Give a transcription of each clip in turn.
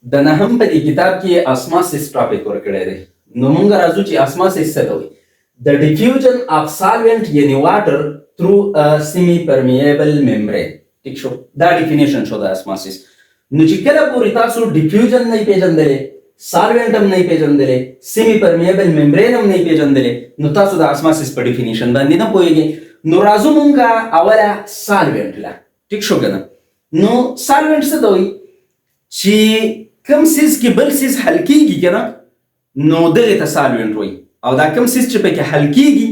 د نهم په دې کتاب کې اسماسیس ټاپک ورکړی دی. نو موږ راځو چې اسماسیس څه ته وایي. د ډیفیوژن اف سالوینټ یعنی واټر تھرو سیمی پرمیبل ممبرین. ٹھیک شو، دا ډیفینیشن شو د اسماسیس. نو چې کله پورې تاسو ډیفیوژن نه پیژندلې، سالوینټ هم نه پیژندلې، سیمی پرمیبل ممبرین هم نه پیژندلې، نو تاسو د اسماسیس په ډیفینیشن باندې نه پوهیږئ. نو راځو موږ اوله سالوینټ له. ټیک شو کنه. نو سالوینټ څه ته وایي؟ چې کوم سیز کې بل سیز حل کیږي کنه، نو دغه ته سالوینټ وایي. او دا کوم سیز چې پکې حل کیږي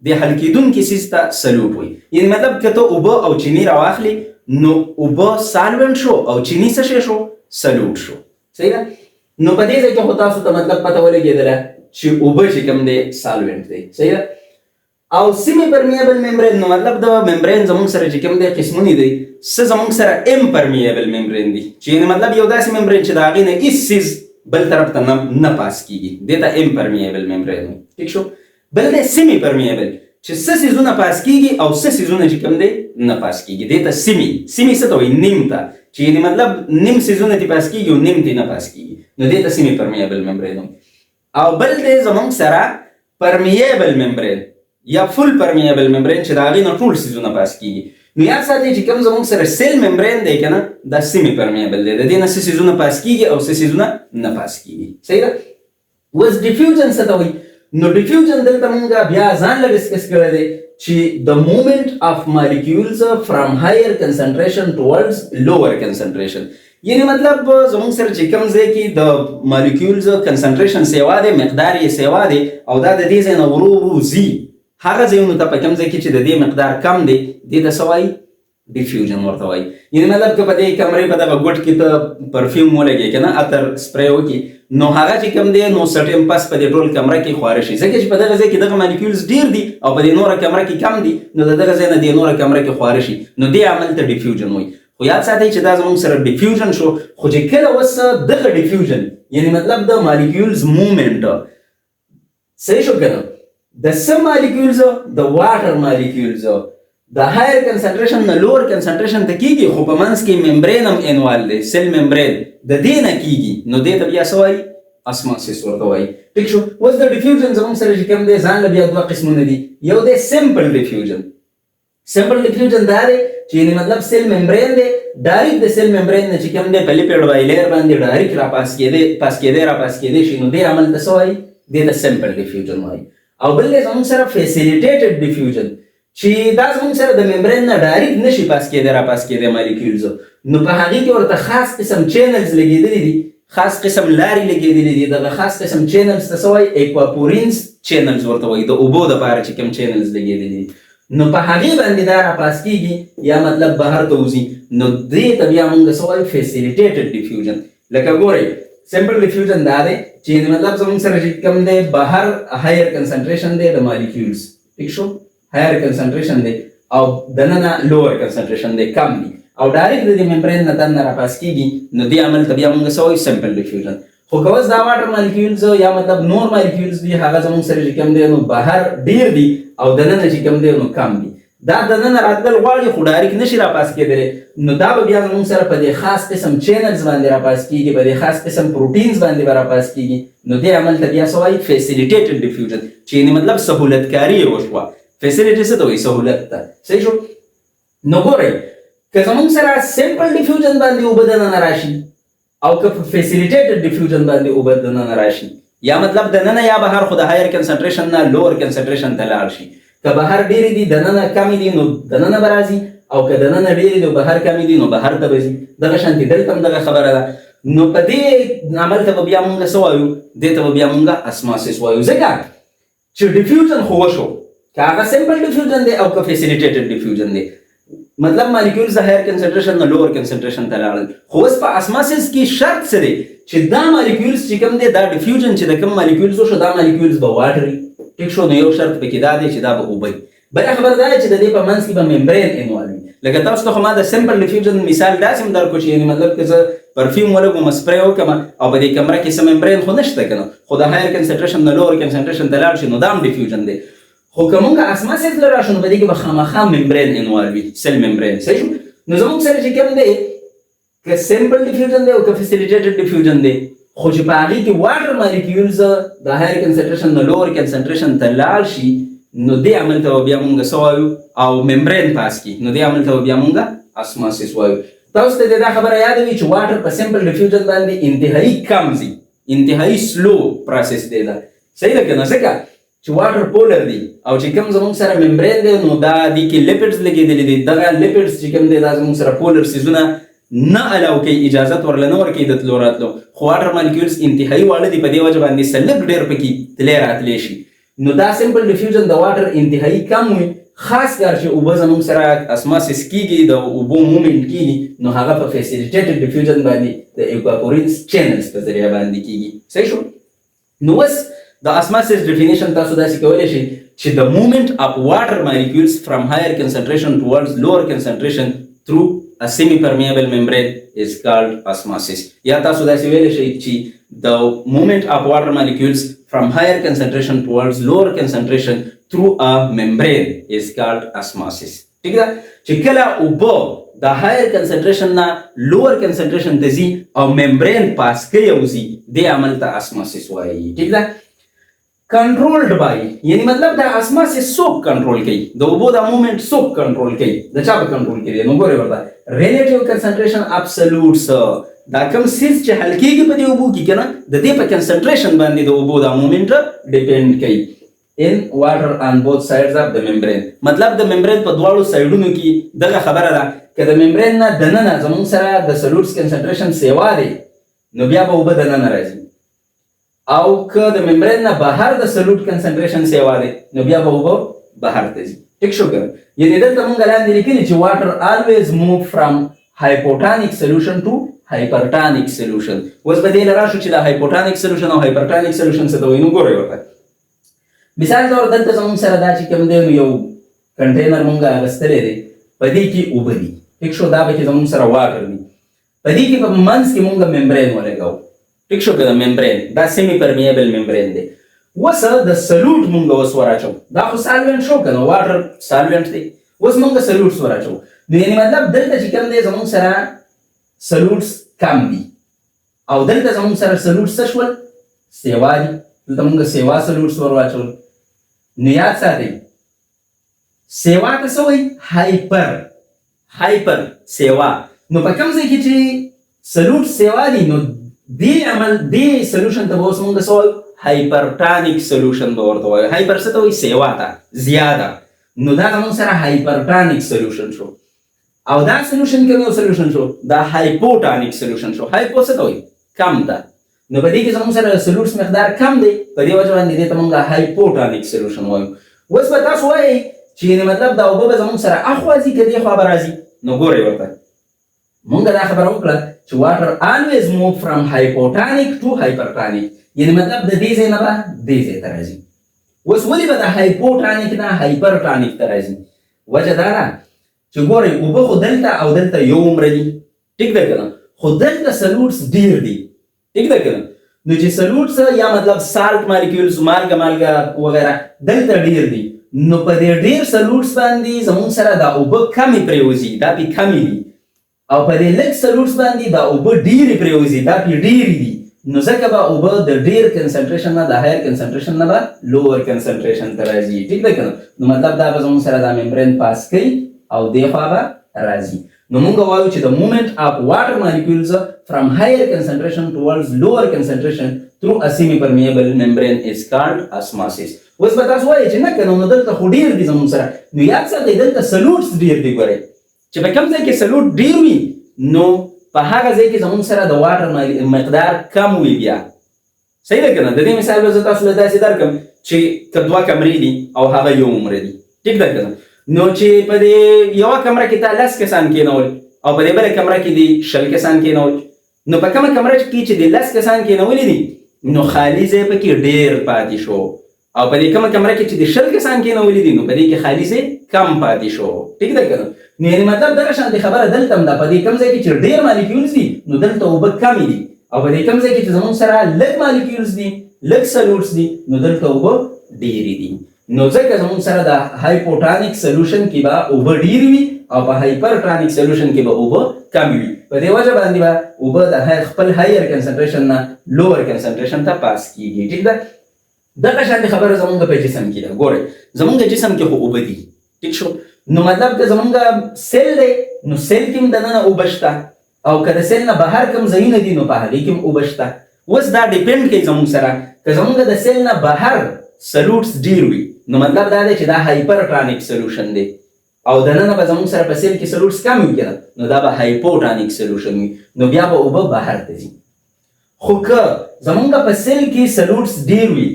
د حل کیدونکي سیز ته سلوټ وایي. یعنی مطلب که ته اوبه او چینی راواخلې نو اوبه سالوینټ شو او چینی څه شی شو؟ سلوټ شو. صحیح ده؟ نو په دې ځای کې خو تاسو ته مطلب پته ولګېدله چې اوبه چې کوم دی سالوینټ دی. صحیح ده؟ او سیمی پرمیبل ممبرین، نو مطلب د ممبرین زموږ سره چې کوم دی قسمونه دي، څه زموږ سره امپرمیبل ممبرین دي، چې یعنی مطلب یو داسې ممبرین چې د هغې نه هېڅ سیز بل طرف ته نه پاس کیږي، دې ته امپرمیبل ممبرین وایي. ټیک شو. بل دی سیمی پرمیبل، چې څه سیزونه پاس کیږي او څه سیزونه چې کوم دی نه پاس کیږي، دې ته سیمی څه ته وایي؟ نیم ته، چې یعنی مطلب نیم سیزونه دې پاس کیږي او نیم دې نه پاس کیږي، نو دې ته سیمی پرمیبل ممبرین وایي. او بل دی زموږ سره پرمیبل ممبرین یا فل پرمیبل ممبرین، چې د هغې نه ټول سیزونه پاس کیږي. نو یاد ساتئ چې کوم زموږ سره سیل ممبرین دی که نه، دا سیمی پرمیبل دی، د دې نه څه سیزونه پاس کیږي او څه سیزونه نه پاس کیږي. صحیح ده؟ اوس ډیفیوژن څه ته وایي؟ نو ډیفیوژن دلته موږ بیا ځان له ډسکس کړی دی چې د موومنټ اف مالیکیولز فرام هایر کنسنټریشن ټوورډز لوور کنسنټریشن. یعنی مطلب زموږ سره چې کوم ځای کې د مالیکیولز کنسنټریشن سیوا دی، مقدار یې سیوا دی، او دا د دې ځای نه ورو ورو ځي هغه ځایونو ته په کوم ځای کې چې د دې مقدار کم دی، دې ته څه وایي؟ ډیفیوژن ورته وایي. یعنی مطلب که په دې کمرې په دغه ګوټ کې ته پرفیوم ولګې که نه، عطر سپری وکړي، نو هغه چې کوم دی نو سټیم پس په دې ټول کمره کې خواره شي، ځکه چې په دغه ځای کې دغه مالیکیولز ډېر دي او په دې نوره کمره کې کم دي، نو د دغه ځای نه دې نوره کمره کې خواره شي، نو دې عمل ته ډیفیوژن وایي. خو یاد ساتئ چې دا زموږ سره ډیفیوژن شو، خو چې کله اوس دغه ډیفیوژن یعنی مطلب د مالیکیولز موومنټ صحیح شو که نه، د څه مالیکیولز؟ د واټر مالیکیولز د هایر کنسنټریشن نه لوور کنسنټریشن ته کیږي، خو په منځ کې ممبرین هم انوال دی، سیل ممبرین د دې نه کیږي، نو دې ته بیا څه وایي؟ اسماسیس ورته وایي. ټیک شو. اوس د ډیفیوژن زموږ سره چې کوم دی ځان له بیا دوه قسمونه دي. یو دی سمپل ډیفیوژن. سمپل ډیفیوژن دا دی چې یعنی مطلب سیل ممبرین دی، ډایرکټ د سیل ممبرین نه چې کوم دی په لیپیډ وایلر باندې ډایرکټ را پاس کېدی شي، نو دې عمل ته څه وایي؟ دې ته سمپل ډیفیوژن وایي. او بل دی زموږ سره فیسیلیټیټډ ډیفیوژن، چې دا زموږ سره د ممبرین نه ډایرکټ نشي پاس کېدی را پاس کېدی مالیکیولز، نو په هغې کې ورته خاص قسم چینلز لګېدلي دي، خاص قسم لارې لګېدلي دي. دغه خاص قسم چینلز ته څه وایي؟ ایکواپورینز چینلز ورته وایي، د اوبو دپاره چې کوم چینلز لګېدلي دي، نو په هغې باندې دا را پاس کېږي یا مطلب بهر ته وځي، نو دې ته بیا موږ څه وایو؟ فیسیلیټیټډ ډیفیوژن. لکه ګورئ سمپل ډیفیوژن دا دی چې مطلب زموږ سره چې کوم دی بهر هایر کنسنټریشن دی د مالیکیولز، ټیک شو، هایر کنسنټریشن دی، او دننه لوور کنسنټریشن دی، کم دی، او ډایرکټ د دې ممبرین نه دننه را پاس کېږي، نو دې عمل ته بیا موږ څه وایو؟ سمپل ډیفیوژن. خو که اوس دا واټر مالیکیولز یا مطلب نور مالیکیولز دي، هغه زموږ سره چې کوم دی نو بهر ډېر دي او دننه چې کوم دی نو کم دي، دا دننه راتلل غواړي خو ډایرکټ نشي را پاس کېدلی، نو دا به بیا زموږ سره په دې خاص قسم چینلز باندې را پاس کېږي، په دې خاص قسم پروټینز باندې به را پاس کېږي، نو دې عمل ته بیا څه وایي؟ فیسیلیټیټډ ډیفیوژن، چې یعنې مطلب سهولتکاري یې وشوه. فیسیلیټي څه ته وایي؟ سهولت ته. صحیح شو. نو ګورئ که زموږ سره سمپل ډیفیوژن باندې اوبه دننه راشي او که په فیسیلیټیټډ ډیفیوژن باندې اوبه دننه راشي، یا مطلب دننه یا بهر خو د هایر کنسنټریشن نه لوور کنسنټریشن ته لاړ شي، که بهر ډېرې دي دننه کمې دي نو دننه به راځي، او که دننه ډېرې دي او بهر کمې دي نو بهر ته به ځي. دغه شانتې دلته هم دغه خبره ده. نو په دې عمل ته به بیا مونږ څه وایو؟ دې ته به بیا مونږ اسماسیس وایو، ځکه چې ډیفیوژن خو وشو، که هغه سمپل ډیفیوژن دی او که فیسیلیټیټډ ډیفیوژن دی، مطلب مالیکیولز د هایر کنسنټریشن نه لوور کنسنټریشن ته لاړل. خو اوس په اسماسیس کې شرط څه دی؟ چې دا مالیکیولز چې کوم دی، دا ډیفیوژن چې د کوم مالیکیولز وشو، دا مالیکیولز به واټر وي. ټیک شو. نو یو شرط پکې دا دی چې دا به اوبه وي. بله خبره دا ده چې د دې په منځ کې به ممبرین انوالو وي. لکه تاسو ته خو ما د سمپل ډیفیوژن مثال داسې هم درکړو چې یعنې مطلب که زه پرفیوم ولګوم، سپری وکړم او په دې کمره کې څه ممبرین خو نشته که نه، خو د هایر کنسنټریشن نه لوور کنسنټریشن ته لاړ شي، نو دا هم ډیفیوژن دی. خو که مونږ اسماسیس ته راشو نو په دې کې به خامخا ممبرین انوالو وي، سیل ممبرین. صحیح شو. نو زموږ سره چې کوم دی، که سیمپل ډیفیوژن دی او که فیسیلیټیټډ ډیفیوژن دی، خو چې په هغې کې واټر مالیکیولز د هایر کنسنټریشن نه لوور کنسنټریشن ته لاړ شي، نو دې عمل ته بیا مونږ څه وایو؟ او ممبرین پاس کړي، نو دې عمل ته بیا مونږ اسماسیس وایو. تاسو ته دا خبره یاد وي چې واټر په سیمپل ډیفیوژن باندې انتهایی کم ځي، انتهایی سلو پروسس دی دا. صحیح ده که نه؟ ځکه چې واټر پولر دی او چې کوم زموږ سره ممبرین دی نو دا دې کې لیپډز لګېدلي دي. دغه لیپډز چې کوم دی دا زموږ سره پولر سیزونه نه الاو کوي، اجازت ورله نه ورکوي د تلو راتلو. خو واټر مالیکیولز انتهایی واړه دي، په دې وجه باندې څه لږ ډېر پکې تللی راتلی شي. نو دا سیمپل ډیفیوژن د واټر انتهایی کم وي، خاص کار چې اوبه زموږ سره اسماسیس کېږي، د اوبو مومنټ کېږي، نو هغه په فیسیلیټیټډ ډیفیوژن باندې د ایکواپورینس چینلز په ذریعه باندې کېږي. صحیح شو؟ نو اوس د اسماسیس ډیفینیشن تاسو داسې کولی شئ چې د مومنٹ اف واټر مالیکیولز فرام هایر کنسنټریشن ټوورډز لوور کنسنټریشن through a semi-permeable membrane is called osmosis. یا تاسو داسې ویلی شئ چې the movement of water molecules from higher concentration towards lower concentration through a membrane is called osmosis. ٹھیک ده؟ چې کله اوبه د higher concentration نه lower concentration ته ځي او membrane پاس کوي او ځي، دې عمل ته osmosis وایي. ٹھیک ده؟ کنټرولډ بای، یعنی مطلب د اسماسیس څوک کنټرول کوي؟ د اوبو د مومنټ څوک کنټرول کوي؟ د چا په کنټرول کې دی؟ نو ګورئ ورته ریلیټیو کنسنټریشن ابسولوټس، دا کوم څیز چې حل کېږي په دې اوبو کې که نه، د دې په کنسنټریشن باندې د اوبو د مومنټ ډیپینډ کوي. ان واټر آن بوث سایډز اف د ممبرین، مطلب د ممبرین په دواړو سایډونو کې دغه خبره ده که د ممبرین نه دننه زموږ سره د سلوټس کنسنټریشن سیوا دی، نو بیا به اوبه دننه راځي، او که د ممبرین نه بهر د سلوټ کنسنټریشن سیوا دی، نو بیا به اوبه بهر ته ځي. ټیک شو که؟ یعنې دلته مونږ لاندې لیکلي چې واټر الویز موو فرام هایپوټانیک سلوشن ټو هایپرټانیک سلوشن. اوس به دې نه راشو چې د هایپوټانیک سلوشن او هایپرټانیک سلوشن څه ته وایي. نو ګورئ ورته مثال طور دلته زموږ سره دا چې کوم دی نو یو کنټینر مونږ اخیستلی دی، په دې کې اوبه دي. ټیک شو؟ دا به کې زموږ سره واټر دي، په دې کې په منځ کې مونږ ممبرین ولګوو. ټیک شو که؟ د ممبرین دا سیمی پرمیبل ممبرین دی. اوس د سلوټ مونږ اوس وراچو، دا خو سالوینټ شو که نه، واټر سالوینټ دی. اوس مونږ سلوټس وراچو، نو یعنې مطلب دلته چې کوم دی زموږ سره سلوټس کم دي او دلته زموږ سره سلوټس څه شول؟ سیوا دي. دلته مونږ سیوا سلوټس ور واچول. نو یاد ساتئ سیوا ته څه وایي؟ هایپر سیوا. نو په کوم ځای کې چې سلوټ سیوا دي نو دې عمل دې سلوشن ته به اوس مونږ څه وایو؟ هایپرټانیک سلوشن به ورته وایو. هایپر څه ته وایي؟ سیوا ته، زیاده. نو دا زموږ سره هایپرټانیک سلوشن شو. او دا سلوشن کوم یو سلوشن شو؟ دا هایپوټانیک سلوشن شو. هایپو څه ته وایي؟ کم ده. نو په دې کې زموږ سره سلوټس مقدار کم دی، په دې وجه باندې دې ته مونږ هایپوټانیک سلوشن وایو. اوس به تاسو وایئ چې مطلب دا اوبه به زموږ سره اخوا ځي که دې خوا به راځي. نو ګورئ ورته مونږ دا خبره وکړه چې واټر الویز موو فرام هایپوټانیک ټو هایپرټانیک، یعنې مطلب د دې ځای نه به دې ځای ته راځي. اوس ولې به د هایپوټانیک نه هایپرټانیک ته راځي؟ وجه دا ده چې ګورئ اوبه خو دلته او دلته یو عمره دي، ټیک ده که نه؟ خو دلته سلوټس ډېر دي، ټیک ده که نه؟ نو چې سلوټس یا مطلب سالټ مالیکیولز مالګه وغیره دلته ډېر دي، نو په دې ډېر سلوټس باندې زموږ سره دا اوبه کمې پرېوځي، دا پې کمې دي، او په دې لږ سلوټس باندې دا اوبه ډېرې پرېوځي، دا پې ډېرې دي. نو ځکه به اوبه د ډېر کنسنټریشن نه د هایر کنسنټریشن نه به لوور کنسنټریشن ته راځي. ټیک ده که نه؟ نو مطلب دا به زموږ سره دا ممبرین پاس کوي او دې خوا به راځي. نو مونږ وایو چې د مومنٹ اف واټر مالیکیولز فرام هایر کنسنټریشن ټوورډز لوور کنسنټریشن through a semi-permeable membrane is called osmosis. اوس به تاسو وایئ چې نه که نو دلته خو ډېر دي زموږ سره، نو یاد ساتئ دلته سلوټس ډېر دي. ګورئ چې په کوم ځای کې سلوټ ډېر وي نو په هغه ځای کې زموږ سره د واټر مقدار کم وي بیا. صحیح ده که نه؟ د دې مثال به زه تاسو له داسې درکړم چې که دوه کمرې دي او هغه یو عمره دي، ټیک ده که نه؟ نو چې په دې یوه کمره کې تا 10 کسان کېنول او په دې بله کمره کې دي 20 کسان کېنول، نو په کومه کمره کې چې د 10 کسان کېنولي دي نو خالي ځای پکې ډېر پاتې شو، او په دې کومه کمره کې چې د 20 کسان کېنولي دي نو په دې کې خالي ځای کم پاتې شو. ټیک ده که نه؟ نو یعنې مطلب دغه شانتې خبره دلته هم ده، په دې کوم ځای کې چې ډېر مالیکیولز دي نو دلته اوبه کمې دي، او په دې کوم ځای کې چې زموږ سره لږ مالیکیولز دي، لږ سلوټس دي، نو دلته اوبه ډېرې دي. نو ځکه زموږ سره د هایپوټانیک سولوشن کې به اوبه ډېر وي او په هایپرټانیک سولوشن کې به اوبه کم وي. په دې وجه باندې به اوبه د خپل هایر کنسنټریشن نه لوور کنسنټریشن ته پاس کیږي. ټیک ده. دغه شانتې خبره زموږ په جسم کې ده. ګورئ زموږ جسم کې خو اوبه دي، ټیک شو. نو مطلب که زموږ سیل دی نو سیل کې هم دننه اوبه شته او که د سیل نه بهر کوم ځایونه دي نو په هغې کې هم اوبه شته. اوس دا ډیپینډ کوي زموږ سره که زموږ د سیل نه بهر سلوټس ډېر وي نو مطلب دا دی چې دا هایپرټانیک سولوشن دی او دننه به زموږ سره په سیل کې سلوټس کم وي کنه نو دا به هایپوټانیک سولوشن وي، نو بیا به اوبه بهر ته ځي. خو که زموږ په سیل کې سلوټس ډېر وي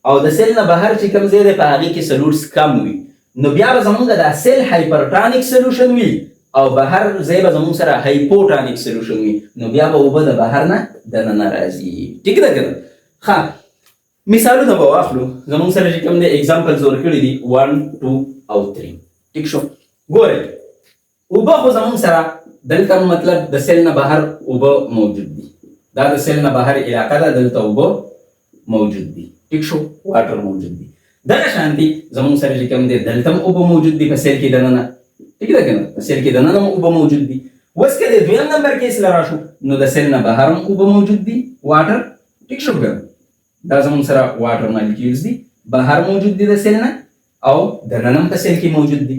او د سیل نه بهر چې کوم ځای دی په هغې کې سلوټس کم وي نو بیا به زموږ دا سیل هایپرټانیک سولوشن وي او بهر ځای به زموږ سره هایپوټانیک سولوشن وي، نو بیا به اوبه د بهر نه دننه راځي. ټیک ده که نه؟ ښه مثالونه به واخلو. زموږ سره چې کوم دی اگزامپلز ورکړي دي 1 2 او 3. ټیک شو. ګورئ اوبه خو زموږ سره دلته مطلب د سیل نه بهر اوبه موجود دي، دا د سیل نه بهر علاقه ده، دلته اوبه موجود دي. ټیک شو. واټر موجود دي. دغه شانتي زموږ سره چې کوم دی دلته هم اوبه موجود دي په سیل کې دننه. ټیک ده که نه؟ په سیل کې دننه هم اوبه موجود دي. اوس که د دویم نمبر کیس له راشو نو د سیل نه بهر هم اوبه موجود دي، واټر. ټیک شو که دا زموږ سره واټر مالیکیولز دي، بهر موجود دي د سیل نه او دننه هم په سیل کې موجود دي.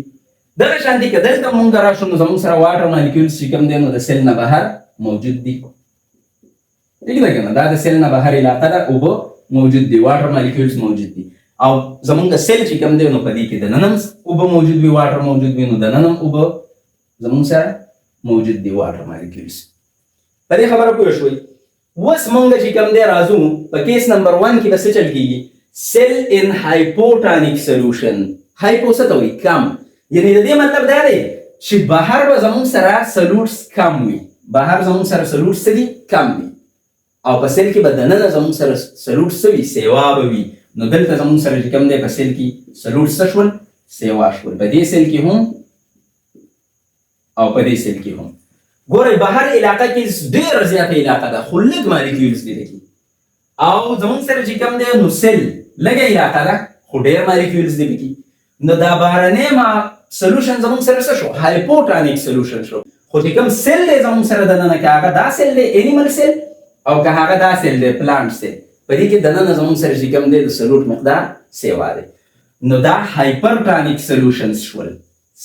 دغه شانتي که دلته مونږ راشو نو زموږ سره واټر مالیکیولز چې کوم دی نو د سیل نه بهر موجود دي. ټیک ده که نه؟ دا د سیل نه بهر علاقه ده، اوبه موجود دي، واټر مالیکیولز موجود دي او زمونږ سیل چې کوم دی نو په دې کې دننه هم اوبه موجود وي، واټر موجود وي، نو دننه هم اوبه زمونږ سره موجود دي، واټر مالیکیولز. په دې خبره پوه شوئ؟ اوس مونږ چې کوم دی راځو په کیس نمبر 1 کې به څه چل کېږي؟ سیل ان هایپوټانیک سولوشن. هایپو څه ته وایي؟ کم. یعنې د دې مطلب دا دی چې بهر به زموږ سره سلوټس کم وي، بهر زموږ سره سلوټس څه دي؟ کم وي او په سیل کې به دننه زموږ سره سلوټس څه وي؟ سیوا به وي. نو دلته زموږ سره چې کوم دی په سیل کې سلوټس څه شول؟ سیوا شول. په دې سیل کې هم او په دې سیل کې هم. ګورئ بهر علاقه کې ډېره زیاته علاقه ده خو لږ مالیکیولز دي لګي او زموږ سره چې کوم دی نو سیل لږه علاقه ده خو ډېر مالیکیولز دي لګي. نو دا بهرنی سولوشن زموږ سره څه شو؟ هایپوټانیک سولوشن شو. خو چې کوم سیل دی زموږ سره دننه که هغه دا سیل دی انیمل سیل او که هغه دا سیل دی پلانټ سیل، په دې کې دننه زموږ سره چې کوم دی د سلوټ مقدار سیوا دی. نو دا هایپرټانیک سولوشنز شول.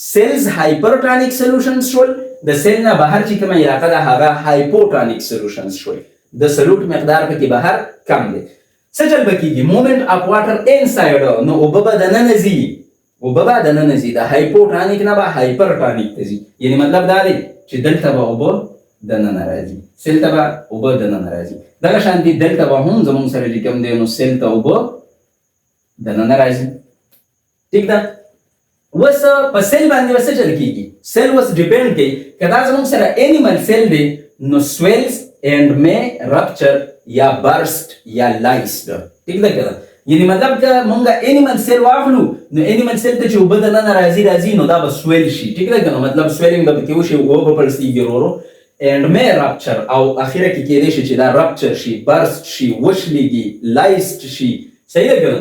سیلز هایپرټانیک سولوشنز شول، د سیل نه بهر چې کومه علاقه ده هغه هایپوټانیک سولوشنز شول. د سلوټ مقدار پکې بهر کم دی. څه چل به کېږي؟ مومنټ اف واټر انسایډ. نو اوبه به دننه ځي، اوبه به دننه ځي، د هایپوټانیک نه به هایپرټانیک ته ځي. یعنې مطلب دا دی چې دلته به اوبه دننه راځي، سیل ته به اوبه دننه راځي. دغه شانتي دلته به هم زموږ سره چې کوم دی نو سیل ته اوبه دننه راځي. ټیک ده. اوس په سیل باندې به څه چل کېږي؟ سیل اوس ډیپینډ کوي که دا زموږ سره انیمل سیل دی نو سویلز اینډ مے رپچر یا برسټ یا لایسټ. ټیک ده که نه؟ یعنې مطلب که مونږ انیمل سیل واخلو نو انیمل سیل ته چې اوبه دننه راځي نو دا به سویل شي. ټیک ده که نه؟ مطلب سویلینګ به پکې وشي، اوبه به پړسېږي ورو ورو. اینډ مے رپچر او اخره کې کېدای شي چې دا رپچر شي، برسټ شي، وشلېږي، لایسټ شي. صحیح ده که نه؟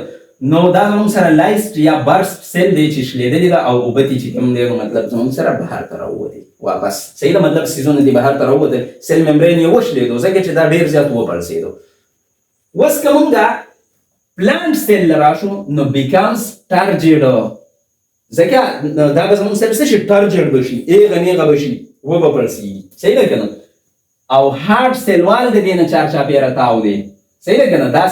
نو دا زموږ سره لایسټ یا برسټ سیل دی چې شلېدلې ده او اوبه دي چې کوم دی نو مطلب زموږ سره بهر ته راووتې واپس. صحیح ده؟ مطلب سیزونه دي بهر ته راووتل، سیل ممبرین یې وشلېدو ځکه چې دا ډېر زیات وپړسېدو. اوس که مونږ پلانټ سیل راشو نو بیکامز ټرجډ، ځکه دا به زموږ سره څه شي؟ ټرجډ به شي، ایغه نیغه به شي، وبه پړسېږي. صحیح ده که نه؟ او هارډ سیلوال د دې نه چارچاپېره تاو دی. صحیح ده که نه؟ دا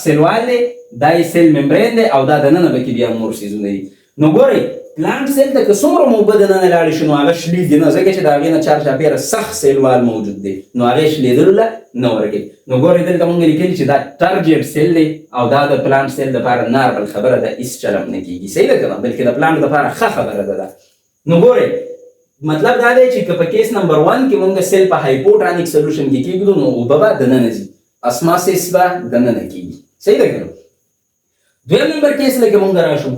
سیلوال دی، دا یې سیل ممبرین دی او دا دننه به کې بیا نور څیزونه دي. نو ګورئ پلانټ سیل ته که څومره مو اوبه دننه لاړې شي نو هغه شلېږي نه، ځکه چې د هغې نه چارچاپېره سخت سیلوال موجود دی نو هغې شلېدلو له نه ورکوي. نو ګورئ دلته مونږ لیکلي چې دا ټرجډ سیل دی او دا د پلانټ سیل دپاره نارمل خبره ده، هېڅ چلم نه کېږي. صحیح ده که نه؟ بلکې د پلانټ دپاره ښه خبره ده. نو ګورئ مطلب دا دی چې که په کیس نمبر 1 کې مونږ سیل په هایپوټانیک سولوشن کې کېږدو نو اوبه به دننه ځي، اسماسیس به دننه کېږي. صحیح ده که نه؟ دویم نمبر کیس لکه مونږ راشو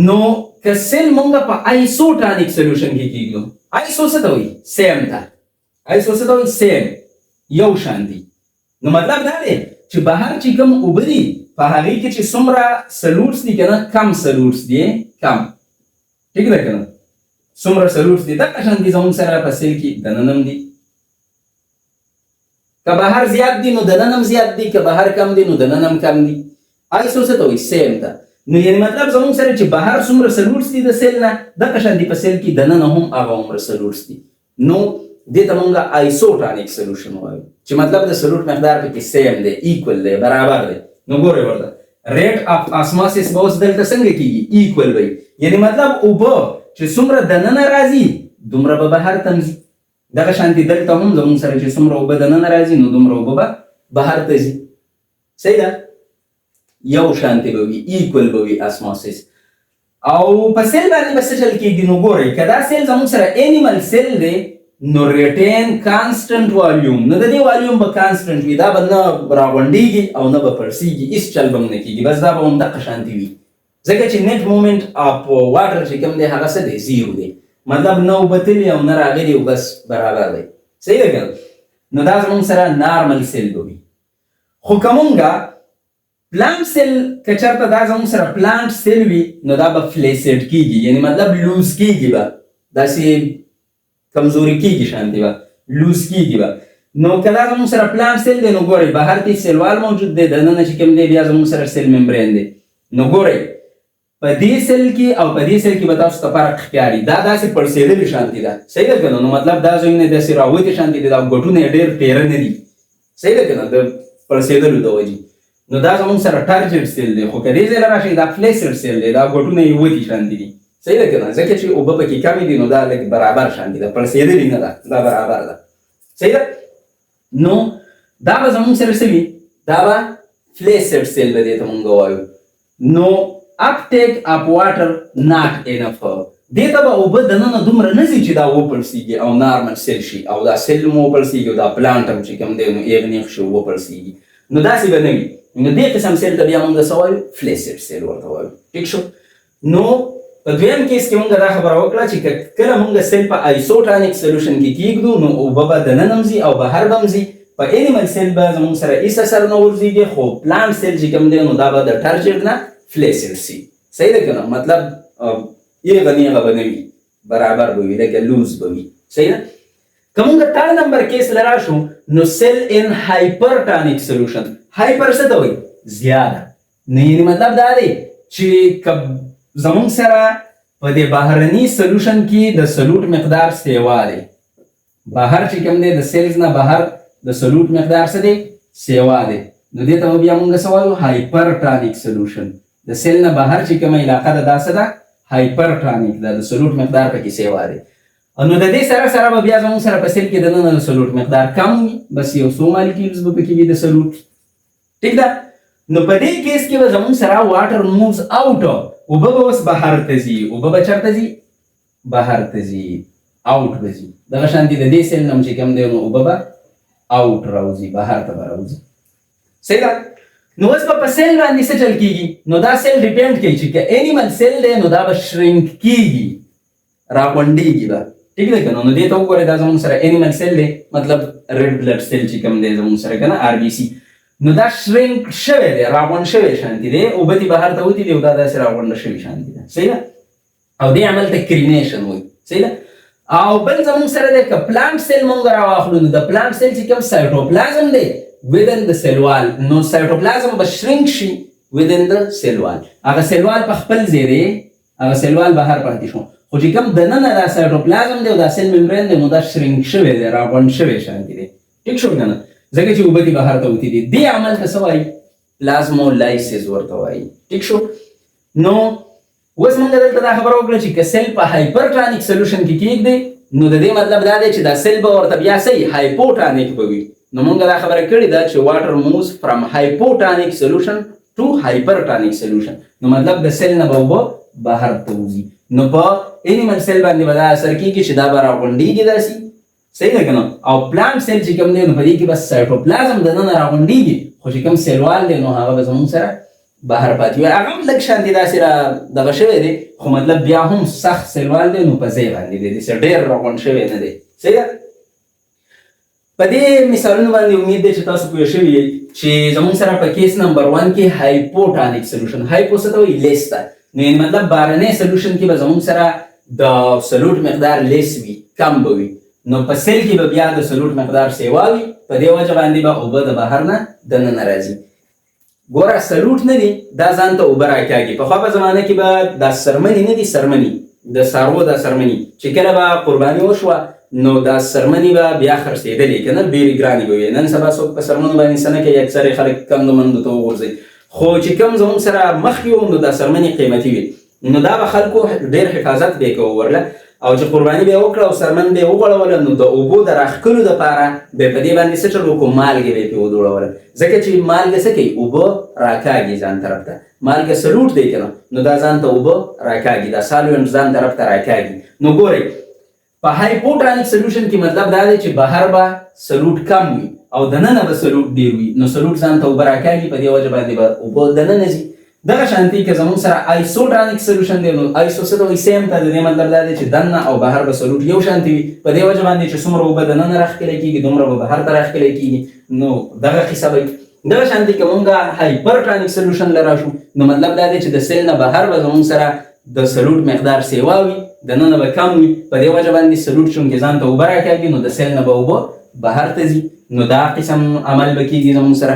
نو که سیل مونږ په آیسوټانیک سولوشن کې کېږدو. آیسو څه ته وایي؟ سیم ته. آیسو څه ته وایي؟ سیم، یو شان دي. نو مطلب دا دی چې بهر چې کوم اوبه دي په هغې کې چې څومره سلوټس دي که نه کم سلوټس دي کم ټیک ده که نه څومره سلوټس دي دغه شان دي زموږ سره په سیل کې دننه هم دي که بهر زیات دي نو دننه هم زیات دي که بهر کم دي نو دننه هم کم دي آیسو څه ته وایي سیم ته نو یعنې مطلب زموږ سره چې بهر څومره سلوټس دي د سیل نه دغه شان دي په سیل کې دننه هم هغه عمره سلوټس دي نو دې ته مونږ آیسوټانیک سلوشن وایو چې مطلب د سلوټ مقدار پکې سیم دی ایکول دی برابر دی نو ګورئ ورته ریټ اف اسماسیس به اوس دلته څنګه کېږي ایکول وي یعنې مطلب اوبه چې څومره دننه راځي دومره به بهر ته ځي دغه شانتې دلته هم زموږ سره چې څومره اوبه دننه راځي نو دومره اوبه به بهر ته ځي صحیح ده یو شانتې به وي ایکول به وي اسماسیس او په سیل باندې به څه چل کېږي نو ګورئ که دا سیل زموږ سره انیمل سیل دی نو ریټین کانسټنټ والیوم نو د دې والیوم به کانسټنټ وي دا به نه راغونډېږي او نه به پړسېږي هېڅ چل به هم نه کېږي بس دا به همدغه شانتې وي ځکه چې نیټ مومنټ اف واټر چې کوم دی هغه څه دی زیرو دی مطلب نه اوبه تلي او نه راغلي او بس برابر دی صحیح ده که نو دا زموږ سره نارمل سیل به وي خو که مونږه پلانټ سیل که چېرته دا زموږ سره پلانټ سیل وي نو دا به فلیسیډ کېږي یعنې مطلب لوز کېږي به داسې کمزوري کېږي شانتې به لوز کېږي به نو که دا زموږ سره پلانټ سیل دی نو ګورئ بهر کې سیلوال موجود دی دننه چې کوم دی بیا زموږ سره سیل ممبرین دی نو ګورئ په دې سیل کې او په دې سیل کې به تاسو ته فرق ښکاري دا داسې پړسېدلې شانتې ده صحیح ده که نه نو مطلب دا ځایونه داسې راوتې شانتې دي دا ګوټونه یې ډېر تېره نه دي صحیح ده که نه د پړسېدلو د وجې نو دا زموږ سره ټرجډ سیل دی خو که دې ځای له راشئ دا فلیسډ سیل دی دا ګوټونه یې وتې شانتې دي صحیح ده که نه ځکه چې اوبه پکې کمې دي نو دا لږ برابر شانتې ده پړسېدلې نه ده دا برابر ده صحیح ده نو دا به زموږ سره څه وي دا به فلیسډ سیل به دې ته مونږ وایو نو uptake of water not enough دې ته به اوبه دننه دومره نه ځي چې دا وپړسېږي او نارمل سیل شي او دا سیل هم وپړسېږي او دا پلانټ هم چې کوم دی نو ایغ نیغ شي وپړسېږي نو داسې به نه وي نو دې قسم سیل ته بیا مونږ څه وایو فلیسډ سیل ورته وایو ټیک شو نو په دویم کیس کې مونږ دا خبره وکړه چې کله مونږ سیل په آیسوټانیک سولوشن کې کېږدو نو اوبه به دننه هم ځي او بهر به هم ځي په انیمل سیل به زموږ سره هېڅ اثر نه ورځېږي خو پلانټ سیل چې کوم دی نو دا به د ټرجډ نه فلیسډ سي صحیح ده که نه مطلب ایغه نیغه به نه وي برابر به وي لکه لوز به وي صحیح ده که مونږ تھرډ نمبر کیس له راشو نو سیل ان هایپرټانیک سولوشن هایپر څه ته وایي زیاده نو یعنې مطلب دا دی چې که زموږ سره په دې بهرني سلوشن کې د سلوټ مقدار سیوا دی بهر چې کوم دی د سیلز نه بهر د سلوټ مقدار څه دی سیوا دی نو دې ته بیا مونږ څه وایو هایپرټانیک سلوشن د سیل نه بهر چې کومه علاقه ده دا څه ده هایپرټانیک ده د سلوټ مقدار پکې سیوا دی نو د دې سره سره به بیا زموږ سره په سیل کې دننه د سلوټ مقدار کم وي بس یو څو مالیکیولز به پکې وي د سلوټ ټیک ده نو په دې کیس کې به زموږ سره واټر مووز آوټ اوبه به اوس بهر ته ځي اوبه به چېرته ځي بهر ته ځي آوټ به ځي دغه شانتې د دې سیل نه چې کوم دی نو اوبه به آوټ راوځي بهر ته به راوځي صحیح ده نو اوس به په سیل باندې څه چل کېږي نو دا سیل ډیپینډ کوي چې که انیمل سیل دی نو دا به شرینک کېږي راغونډېږي به ټیک ده که نه نو دې ته وګورئ دا زموږ سره انیمل سیل دی مطلب ریډ بلډ سیل چې کوم دی زموږ سره که نه آر بي سي نو دا شرینک شوی دی راغونډ شوی شانتې دی اوبه دې بهر ته وتې دي او دا داسې راغونډه شوي شانتې ده صحیح ده او دې عمل ته کرینیشن وایي صحیح ده او بل زموږ سره دی که پلانټ سیل مونږ راواخلو نو د پلانټ سیل چې کوم سایټوپلازم دی within the cell wall نو سایټوپلازم به شرینک شي within the cell wall هغه سیل وال په خپل ځای دی هغه سیل وال بهر پاتې شو خو چې کوم دننه دا سایټوپلازم دی او دا سیل ممبرین دی نو دا شرینک شوی دی راغونډ شوی شانتې دی ټیک شو که نه ځکه چې اوبه دې بهر ته وتې دي دې عمل ته څه وایي پلازمولایسیس ورته وایي ټیک شو نو اوس مونږ دلته دا خبره وکړه چې که سیل په هایپرټانیک سولوشن کې کېږدي نو د دې مطلب دا دی چې دا سیل به ورته بیا څه هایپوټانیک به وي نو مونږ دا خبره کړې ده چې واټر مووز فرام هایپوټانیک سولوشن ټو هایپرټانیک سولوشن نو مطلب د سیل نه به اوبه بهر ته وځي نو په انیمل سیل باندې به دا اثر کېږي چې دا به راغونډېږي داسې صحیح ده که نه او پلانټ سیل چې کوم دی نو په دې کې بس سایټوپلازم دننه راغونډېږي خو چې کوم سیلوال دی نو هغه به زموږ سره بهر پاتې وي هغه هم لږ شانتې داسې را دغه شوی دی خو مطلب بیا هم سخت سیلوال دی نو په ځای باندې دی داسې ډېر راغونډ شوی نه دی صحیح ده په دې مثالونو باندې امید دی چې تاسو پوه شوي یئ چې زموږ سره په کیس نمبر 1 کې هایپوټانیک سولوشن، هایپو څه ته وایي؟ لیس ته. نو یعنې مطلب بهرنی سولوشن کې به زموږ سره د سلوټ مقدار لیس وي، کم به وي. نو په سیل کې به بیا د سلوټ مقدار سیوا وي، په دې وجه باندې به اوبه د بهر نه دننه راځي. ګوره سلوټ نه دي، دا ځان ته اوبه راکاږي. پخوا په زمانه کې به دا سرمنې نه دي، سرمنې د څاروو دا سرمنې چې کله به قرباني وشوه نو دا سرمنې به بیا خرڅېدلې که نه، ډېرې ګرانې به وي. نن سبا څوک په سرمنو باندې څه نه کوي، اکثر خلک کندو مندو ته وغورځوي. خو چې کوم زموږ سره مخکې وو نو دا سرمنې قیمتي وي، نو دا به خلکو ډېر حفاظت به یې کوه ورله، او چې قرباني به یې وکړه او سرمن به یې وغوړوله نو د اوبو د راښکلو دپاره به یې په دې باندې څه چل وکړو؟ مالګې به یې پرې ودوړوله، ځکه چې مالګه څه کوي؟ اوبه راکاږي ځان طرف ته. مالګه سلوټ دی که نه، نو دا ځان ته اوبه راکاږي، دا سالوینټ ځان طرف ته راکاږي. نو ګورئ په هایپوټانیک سولوشن کې مطلب دا دی چې بهر به سلوټ کم وي او دننه به سلوټ ډېر وي، نو سلوټ ځان ته اوبه راکاږي، په دې وجه باندې به اوبه دننه ځي. دغه شانتي که زموږ سره آیسوټانیک سولوشن دی نو آیسو څه ته وایي؟ سیم ته. د دې مطلب دا دی چې دننه او بهر به سلوټ یو شانتي وي، په دې وجه باندې چې څومره اوبه دننه راښکلی کېږي دومره به بهر ته راښکلی کېږي. نو دغه قصه به دغه شانتي که مونږ هایپرټانیک سولوشن له راشو نو مطلب دا دی چې د سیل نه بهر به زموږ سره د سلوټ مقدار سیوا وي، دننه به کم وي، په دې وجه باندې سلوټ چونکې ځان ته اوبه راکاږي نو د سیل نه به اوبه بهر ته ځي. نو دا قسم عمل به کېږي زموږ سره.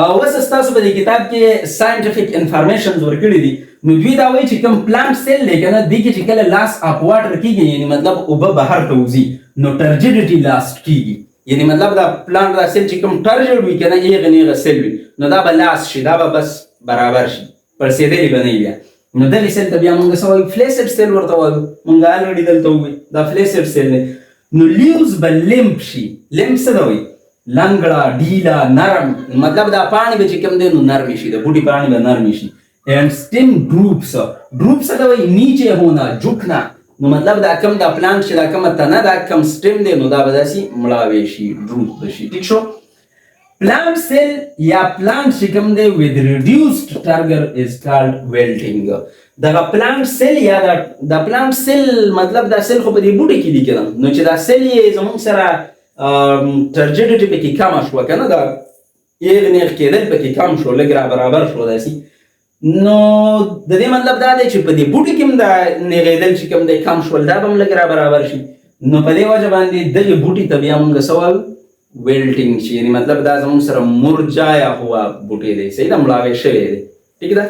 اوس ستاسو په دې کتاب کې ساینټیفیک انفارمیشنز ورکړي دي، نو دوی دا وایي چې کوم پلانټ سیل دی که نه، دې کې چې کله لاس اپ واټر کېږي یعنې مطلب اوبه بهر ته وځي نو ټرجیډیټي لاست کېږي. یعنې مطلب دا پلانټ دا سیل چې کوم ټرجیډ وي که نه، ایغه نیغه سیل وي نو دا به لاس شي، دا به بس برابر شي، پړسېدلې به نه وي بیا. نو دغې سیل ته بیا مونږ څه وایو؟ فلیسډ سیل ورته وایو. مونږ الریډي دلته ووایو دا فلیسډ سیل دی. نو لیوز به لیمپ شي. لیمپ څه ته وایي؟ لنګړه، ډیله، نرم. مطلب دا پاڼې به چې کوم دی نو نرمې شي، د بوټي پاڼې به نرمې شي. اینډ سټیم ډروپس. ډروپس څه ته وایي؟ نیچې هونه، جھکنا. نو مطلب دا کم دا پلانټ چې دا کومه تنه دا کم سټیم دی نو دا به داسې مړاوی شي، ډروپ به شي. ټیک شو؟ پلانټ سیل یا پلانټ چې کوم دی with reduced turgor is called wilting. دغه پلانټ سیل یا دا پلانټ سیل مطلب دا سیل خو په دې بوټي کې دي که نه، نو چې دا سیل یې زموږ سره ټرجیډیټي پکې کمه شوه که نه، دا ایغ نیغ کېدل پکې کم شو، لږ را برابر شو داسې. نو د دې مطلب دا دی چې په دې بوټي کې هم دا نیغېدل چې کوم دی کم شول، دا به هم لږ را برابر شي. نو په دې وجه باندې دغې بوټي ته بیا مونږ څه وایو؟ ویلټینګ شي. یعنې مطلب دا زموږ سره مرجایه هوا بوټی دی، صحیح ده، مړاوی شوی دی. ټیک ده.